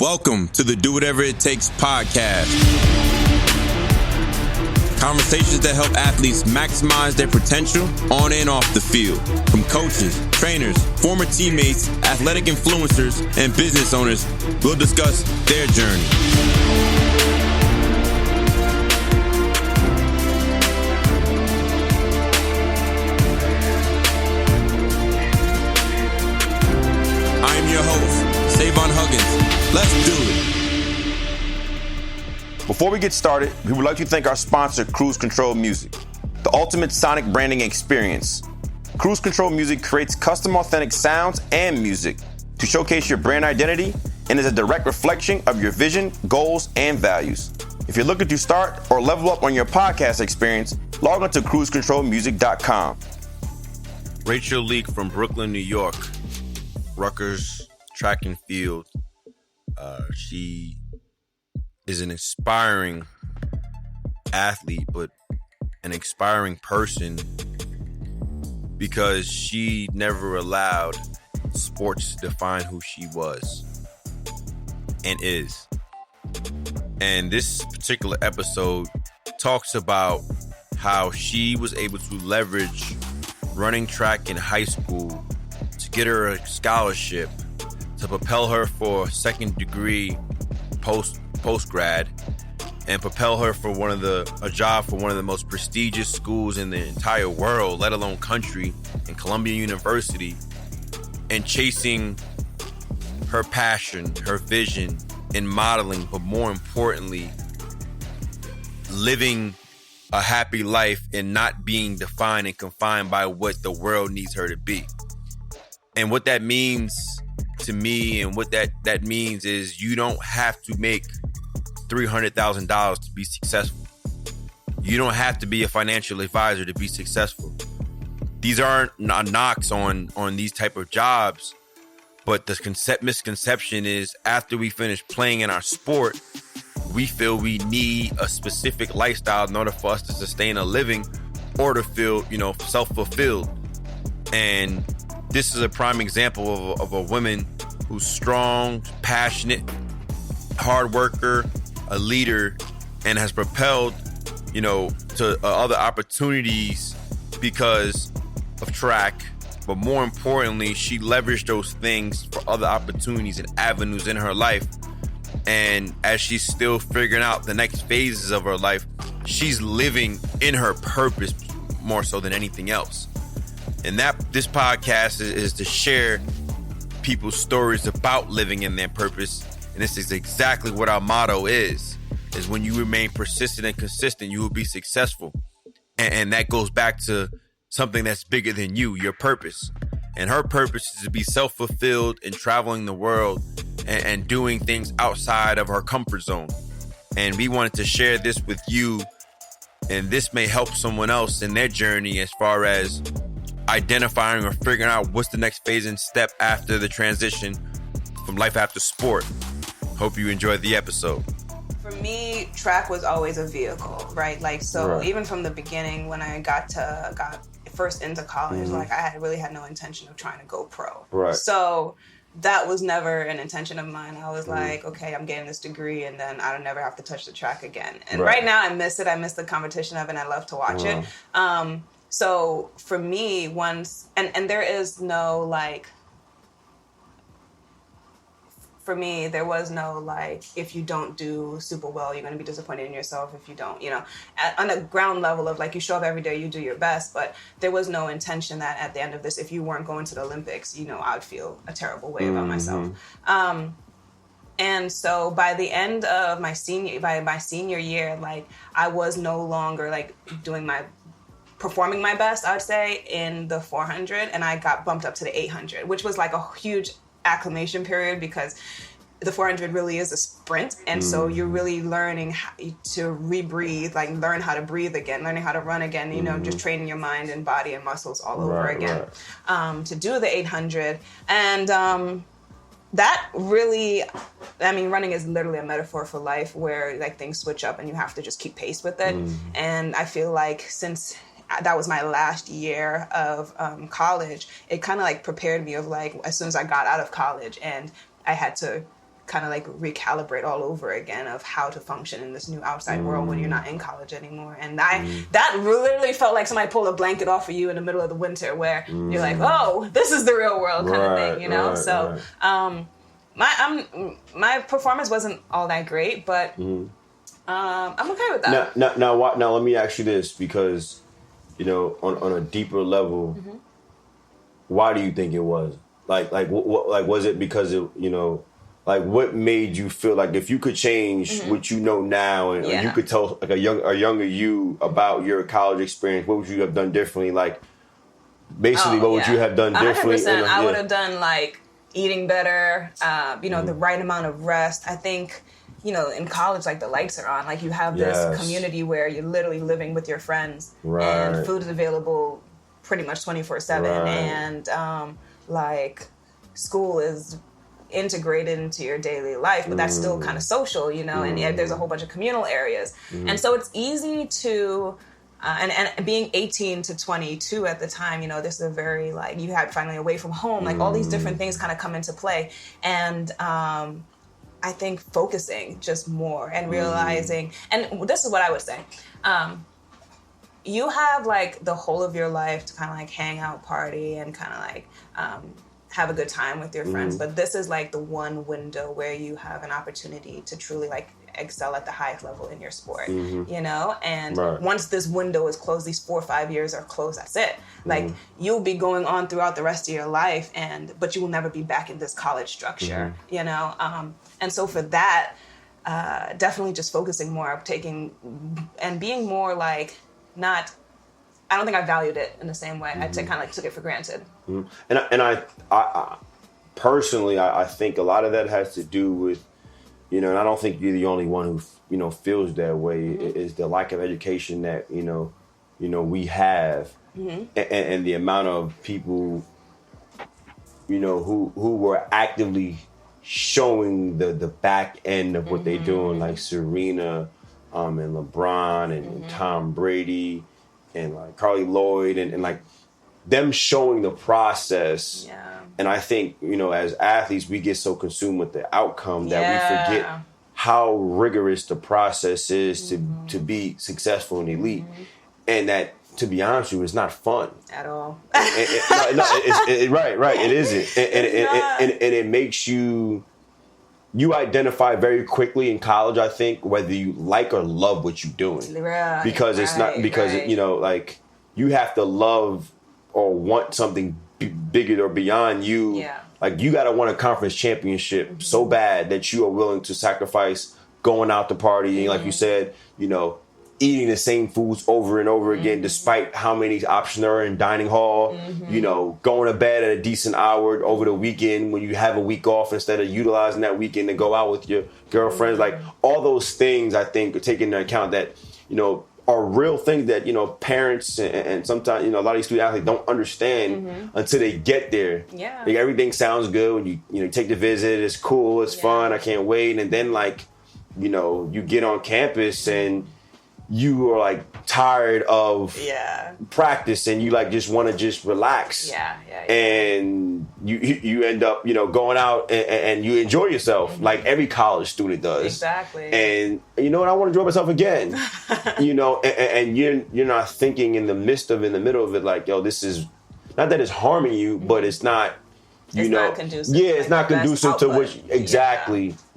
Welcome to the Do Whatever It Takes podcast. Conversations that help athletes maximize their potential on and off the field. From coaches, trainers, former teammates, athletic influencers, and business owners, we'll discuss their journey. I am your host, Savon Huggins. Let's do it. Before we get started, we would like to thank our sponsor, Cruise Control Music, the ultimate sonic branding experience. Cruise Control Music creates custom authentic sounds and music to showcase your brand identity and is a direct reflection of your vision, goals, and values. If you're looking to start or level up on your podcast experience, log on to cruisecontrolmusic.com. Rachel Leeke from Brooklyn, New York, Rutgers track and field. She is an inspiring athlete, but an inspiring person because she never allowed sports to define who she was and is. And this particular episode talks about how she was able to leverage running track in high school to get her a scholarship to propel her for second degree post-grad and propel her for a job for one of the most prestigious schools in the entire world, let alone country, in Columbia University, and chasing her passion, her vision in modeling, but more importantly, living a happy life and not being defined and confined by what the world needs her to be. And what that means to me, and what that means is you don't have to make $300,000 to be successful. You don't have to be a financial advisor to be successful. These aren't knocks on these type of jobs, but the misconception is after we finish playing in our sport, we feel we need a specific lifestyle in order for us to sustain a living or to feel, self-fulfilled. And this is a prime example of a woman who's strong, passionate, hard worker, a leader, and has propelled, to other opportunities because of track. But more importantly, she leveraged those things for other opportunities and avenues in her life. And as she's still figuring out the next phases of her life, she's living in her purpose more so than anything else. And this podcast is to share people's stories about living in their purpose. And this is exactly what our motto is when you remain persistent and consistent, you will be successful. And that goes back to something that's bigger than you, your purpose. And her purpose is to be self-fulfilled in traveling the world and doing things outside of her comfort zone. And we wanted to share this with you. And this may help someone else in their journey as far as identifying or figuring out what's the next phase and step after the transition from life after sport. Hope you enjoyed the episode. For me, track was always a vehicle, right? Right. Even from the beginning when I got first into college, I really had no intention of trying to go pro. Right. So that was never an intention of mine. I was like, okay, I'm getting this degree and then I don't never have to touch the track again. And right now I miss it. I miss the competition of it and I love to watch it. So for me, and there is no for me, there was no if you don't do super well, you're going to be disappointed in yourself if you don't, on a ground level of you show up every day, you do your best, but there was no intention that at the end of this, if you weren't going to the Olympics, I would feel a terrible way about myself. And so by the end of my senior year, I was no longer performing my best, I would say, in the 400, and I got bumped up to the 800, which was a huge acclimation period because the 400 really is a sprint, and so you're really learning how to rebreathe, learn how to breathe again, learning how to run again, just training your mind and body and muscles all over again to do the 800. And that really, running is literally a metaphor for life where things switch up and you have to just keep pace with it. And I feel since that was my last year of college, it kind of prepared me of as soon as I got out of college and I had to kind of like recalibrate all over again of how to function in this new outside world when you're not in college anymore. And that literally felt like somebody pulled a blanket off of you in the middle of the winter where you're like, oh, this is the real world kind of thing, you know? My performance wasn't all that great, but I'm okay with that. Now, let me ask you this, because, you know, on a deeper level, why do you think it was? Like was it because it, you know, like what made you feel like if you could change what you know now, and or you could tell like a younger you about your college experience, what would you have done differently? Like, basically, what would you have done differently? 100%. I would have done like eating better, you know, the right amount of rest. I think, you know, in college, like the lights are on, like you have this community where you're literally living with your friends, and food is available pretty much 24/7, and like school is integrated into your daily life, but that's still kind of social, you know, and there's a whole bunch of communal areas. And so it's easy to, and being 18 to 22 at the time, you know, this is a very, like, you had finally away from home, like all these different things kind of come into play. And I think focusing just more and realizing, and this is what I would say, you have like the whole of your life to kind of like hang out, party, and kind of like have a good time with your friends. But this is like the one window where you have an opportunity to truly like excel at the highest level in your sport, you know? And once this window is closed, these 4 or 5 years are closed, that's it. Like you'll be going on throughout the rest of your life, but you will never be back in this college structure, you know? And so for that, definitely just focusing more, taking and being more like, I don't think I valued it in the same way. I kind of like took it for granted. And I personally, I think a lot of that has to do with, you know, and I don't think you're the only one who, you know, feels that way, is the lack of education that, you know, we have, and the amount of people, you know, who were actively showing the back end of what they're doing, like Serena, and LeBron and Tom Brady and like Carly Lloyd and like them showing the process. And I think, you know, as athletes, we get so consumed with the outcome that we forget how rigorous the process is to be successful and elite. And that, to be honest with you, it's not fun at all. Right. It isn't. And it makes you identify very quickly in college, I think, whether you like or love what you're doing. Because it's not, because, you know, like you have to love or want something bigger or beyond you. Like you got to want a conference championship so bad that you are willing to sacrifice going out to party. And like you said, you know, eating the same foods over and over again, despite how many options there are in dining hall, you know, going to bed at a decent hour over the weekend when you have a week off instead of utilizing that weekend to go out with your girlfriends. Like all those things, I think, are taken into account that, you know, are real things that, you know, parents and sometimes, you know, a lot of these student athletes don't understand until they get there. Like everything sounds good when you know, take the visit, it's cool, it's fun, I can't wait. And then like, you know, you get on campus and you are like tired of practice and you like just want to just relax. And you end up, you know, going out and you enjoy yourself like every college student does. And you know what, I want to enjoy myself again. You know, and you're not thinking in the middle of it like, yo, this is not that it's harming you, but it's not, you know, not conducive. It's not conducive to which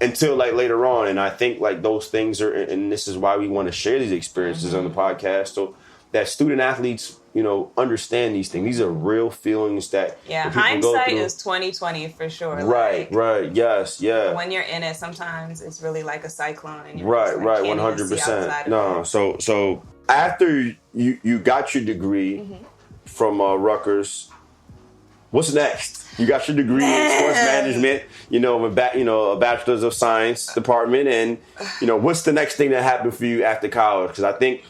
until like later on. And I think like those things are, and this is why we want to share these experiences on the podcast, so that student athletes, you know, understand these things. These are real feelings that hindsight is 20/20 for sure. Right. Yes. When you're in it, sometimes it's really like a cyclone, and you're 100%. No, so after you got your degree from Rutgers, what's next? You got your degree in sports management, you know, a bachelor's of science department, and you know, what's the next thing that happened for you after college? Because I think,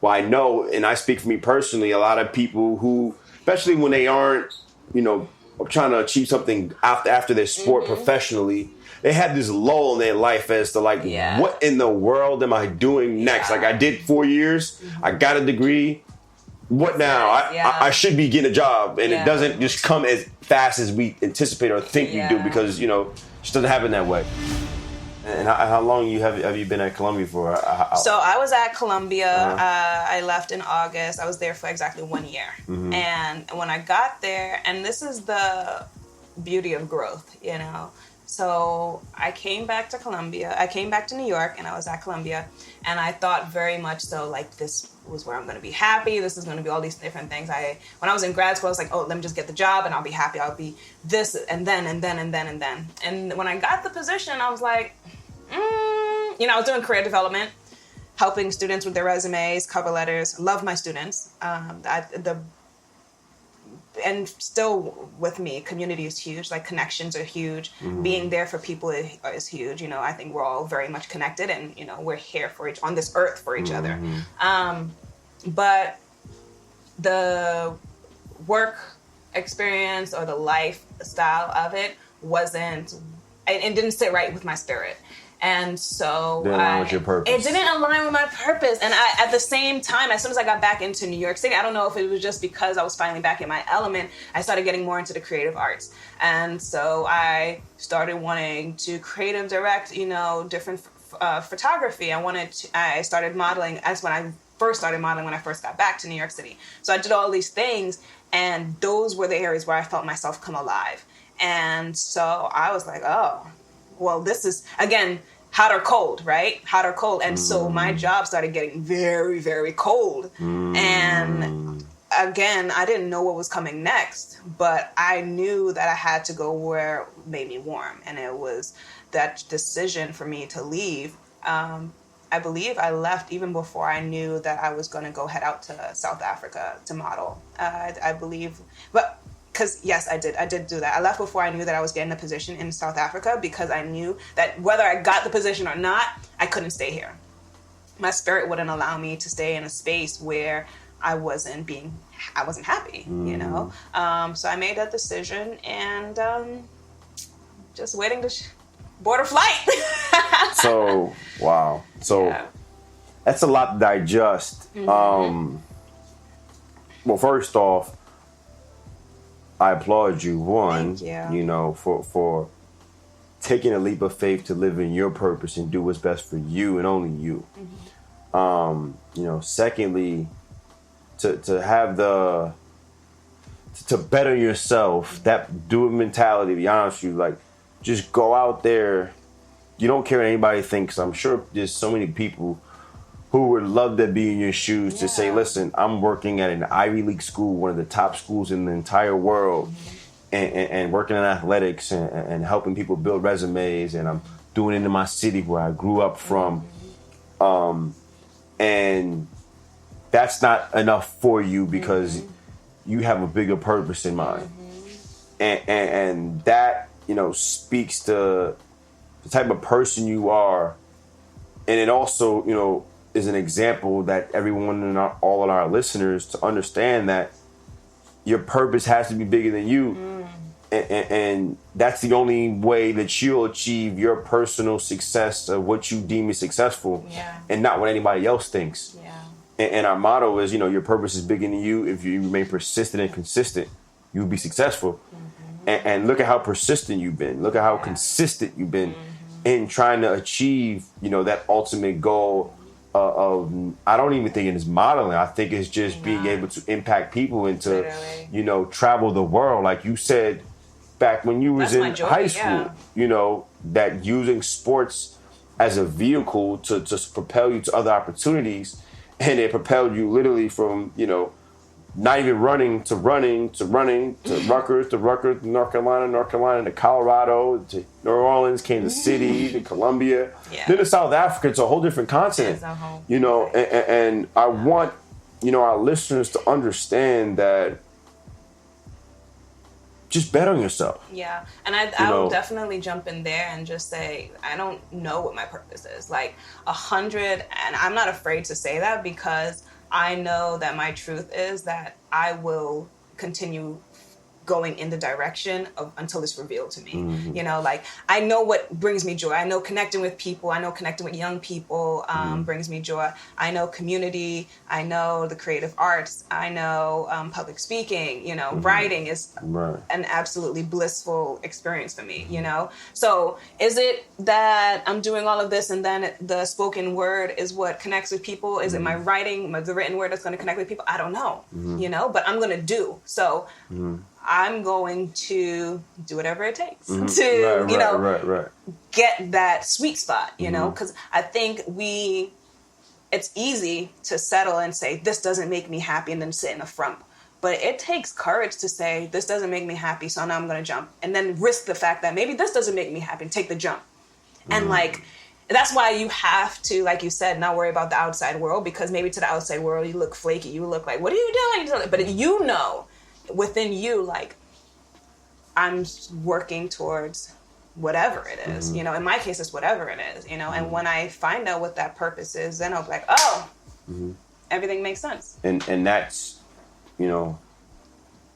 well, I know, and I speak for me personally, a lot of people who, especially when they aren't, you know, trying to achieve something after their sport professionally, they have this lull in their life as to like, what in the world am I doing next? Like I did 4 years, I got a degree. What now? I should be getting a job, and it doesn't just come as fast as we anticipate or think you do, because, you know, just doesn't happen that way. And how long have you been at Columbia for? So I was at Columbia. I left in August. I was there for exactly 1 year. Mm-hmm. And when I got there, and this is the beauty of growth, you know. So I came back to Columbia. I came back to New York, and I was at Columbia. And I thought very much so, like, this was where I'm going to be happy. This is going to be all these different things. When I was in grad school, I was like, oh, let me just get the job, and I'll be happy. I'll be this, and then. And when I got the position, I was like, you know, I was doing career development, helping students with their resumes, cover letters. Love my students. And still with me, community is huge. Like, connections are huge. Mm-hmm. Being there for people is huge. You know, I think we're all very much connected, and, you know, we're here on this earth for each other. But the work experience or the lifestyle of it it didn't sit right with my spirit. And so didn't align with your purpose. It didn't align with my purpose. And at the same time, as soon as I got back into New York City, I don't know if it was just because I was finally back in my element, I started getting more into the creative arts. And so I started wanting to creative direct, you know, different photography. I started modeling. That's when I first started modeling, when I first got back to New York City. So I did all these things, and those were the areas where I felt myself come alive. And so I was like, oh, well, this is, again, hot or cold, right? Hot or cold. And so my job started getting very, very cold. And again, I didn't know what was coming next, but I knew that I had to go where it made me warm. And it was that decision for me to leave. I believe I left even before I knew that I was going to go head out to South Africa to model. I believe, but because yes, I did do that. I left before I knew that I was getting a position in South Africa, because I knew that whether I got the position or not, I couldn't stay here. My spirit wouldn't allow me to stay in a space where I wasn't happy, you know? So I made that decision, and just waiting to board a flight. So, wow. So yeah. That's a lot to digest. Well, first off, I applaud you. One, you know, for taking a leap of faith to live in your purpose and do what's best for you and only you. You know, secondly, to have to better yourself, that do it mentality, to be honest with you, like, just go out there. You don't care what anybody thinks. I'm sure there's so many people who would love to be in your shoes to say, listen, I'm working at an Ivy League school, one of the top schools in the entire world, and working in athletics and helping people build resumes, and I'm doing it in my city where I grew up from. And that's not enough for you, because you have a bigger purpose in mind. And that, you know, speaks to the type of person you are. And it also, you know, is an example that everyone and all of our listeners to understand that your purpose has to be bigger than you. And that's the only way that you'll achieve your personal success of what you deem is successful, and not what anybody else thinks. And our motto is, you know, your purpose is bigger than you. If you remain persistent and consistent, you'll be successful. And look at how persistent you've been. Look at how consistent you've been in trying to achieve, you know, that ultimate goal of, I don't even think it is modeling. I think it's just being able to impact people and to, you know, travel the world. Like you said, back when you was in high school, you know, that using sports as a vehicle to propel you to other opportunities. And it propelled you literally from, you know, not even running to Rutgers, North Carolina, to Colorado, to New Orleans, Kansas City, to Columbia, then to South Africa. It's a whole different continent, you know, and I want, you know, our listeners to understand that just bet on yourself. Yeah. And I will definitely jump in there and just say, I don't know what my purpose is. Like 100, and I'm not afraid to say that, because I know that my truth is that I will continue going in the direction of until it's revealed to me. You know, like I know what brings me joy. I know connecting with people. I know connecting with young people brings me joy. I know community. I know the creative arts. I know public speaking. You know, writing is an absolutely blissful experience for me. You know, so is it that I'm doing all of this and then the spoken word is what connects with people? Is it my writing, the written word that's going to connect with people? I don't know. You know, but I'm going to do so. I'm going to do whatever it takes to, get that sweet spot, you know, because I think it's easy to settle and say, this doesn't make me happy and then sit in a frump. But it takes courage to say, this doesn't make me happy, so now I'm going to jump. And then risk the fact that maybe this doesn't make me happy and take the jump. And like, that's why you have to, like you said, not worry about the outside world, because maybe to the outside world, you look flaky. You look like, what are you doing? But you know, within you, like, I'm working towards whatever it is, you know, in my case, it's whatever it is, you know, and when I find out what that purpose is, then I'll be like, oh, everything makes sense. And that's, you know,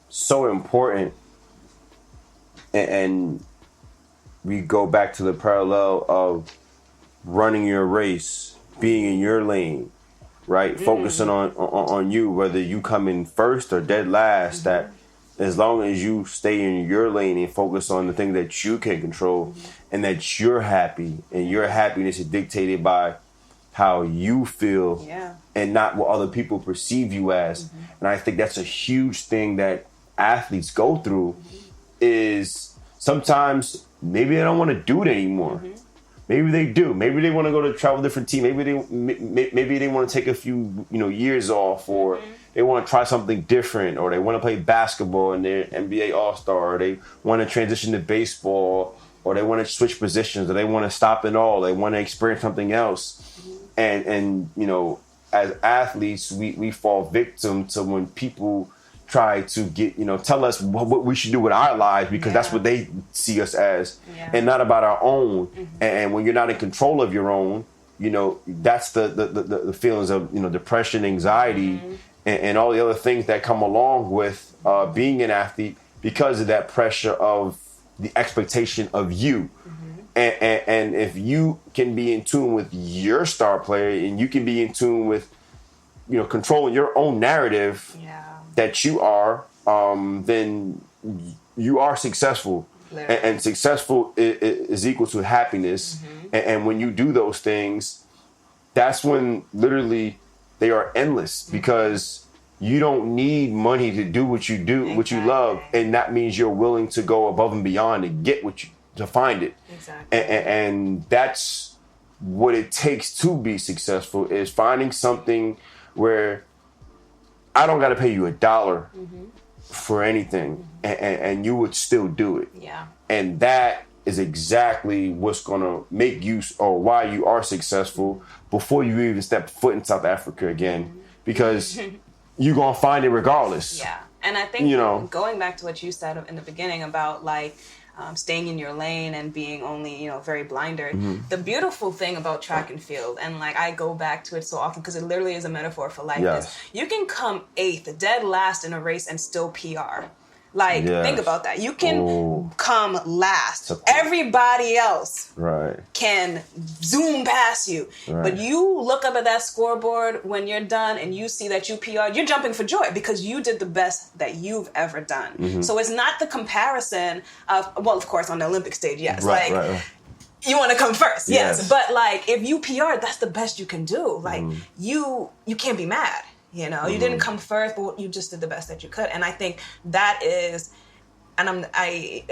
so important. And we go back to the parallel of running your race, being in your lane, right? Focusing on you, whether you come in first or dead last, that as long as you stay in your lane and focus on the thing that you can control and that you're happy and your happiness is dictated by how you feel and not what other people perceive you as. And I think that's a huge thing that athletes go through is sometimes maybe they don't want to do it anymore. Maybe they do. Maybe they want to go to travel different team. Maybe they want to take a few, you know, years off, or they want to try something different, or they want to play basketball and they're NBA All-Star, or they want to transition to baseball, or they want to switch positions, or they want to stop it all. They want to experience something else. And you know, as athletes, we fall victim to when people try to get, you know, tell us what we should do with our lives, because that's what they see us as, and not about our own. And when you're not in control of your own, you know, that's the feelings of, you know, depression, anxiety, and all the other things that come along with being an athlete, because of that pressure of the expectation of you. And if you can be in tune with your star player, and you can be in tune with, you know, controlling your own narrative that you are, then you are successful. And successful is equal to happiness. And when you do those things, that's when literally they are endless, because you don't need money to do what you do, what you love. And that means you're willing to go above and beyond to get what you, to find it. And that's what it takes to be successful, is finding something where I don't got to pay you $1 for anything, and you would still do it. And that is exactly what's going to make you, or why you are successful before you even step foot in South Africa again, because you're going to find it regardless. And I think, you know, going back to what you said in the beginning about like staying in your lane and being only, you know, very blinded. The beautiful thing about track and field, and like I go back to it so often because it literally is a metaphor for life, is you can come 8th, dead last in a race and still PR. Like, think about that. You can come last. Everybody else can zoom past you. But you look up at that scoreboard when you're done and you see that you PR'd, you're jumping for joy because you did the best that you've ever done. So it's not the comparison of, well, of course, on the Olympic stage, you want to come first, But like, if you PR'd, that's the best you can do. Like, you can't be mad. You know, you didn't come first, but you just did the best that you could. And I think that is, and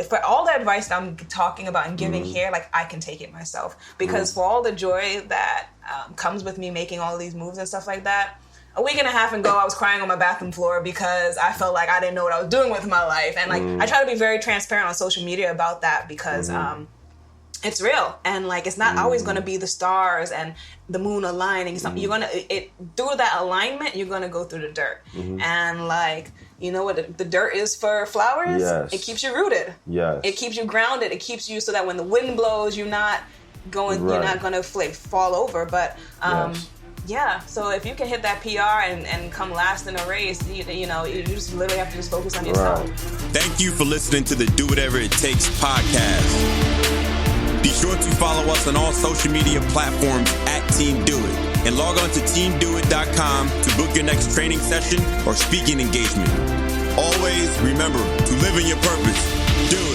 for all the advice that I'm talking about and giving here, like I can take it myself, because for all the joy that comes with me making all these moves and stuff like that, a week and a half ago, I was crying on my bathroom floor because I felt like I didn't know what I was doing with my life. And like, I try to be very transparent on social media about that, because it's real, and like it's not always going to be the stars and the moon aligning. Something you're gonna through that alignment, you're gonna go through the dirt, and like, you know what the dirt is for flowers? It keeps you rooted. It keeps you grounded. It keeps you so that when the wind blows, you're not going. You're not gonna fall over. But Yeah, so if you can hit that PR and come last in a race, you know, you just literally have to just focus on yourself. Right. Thank you for listening to the Do Whatever It Takes podcast. Be sure to follow us on all social media platforms at Team Do It. And log on to teamdowit.com to book your next training session or speaking engagement. Always remember to live in your purpose. Do it.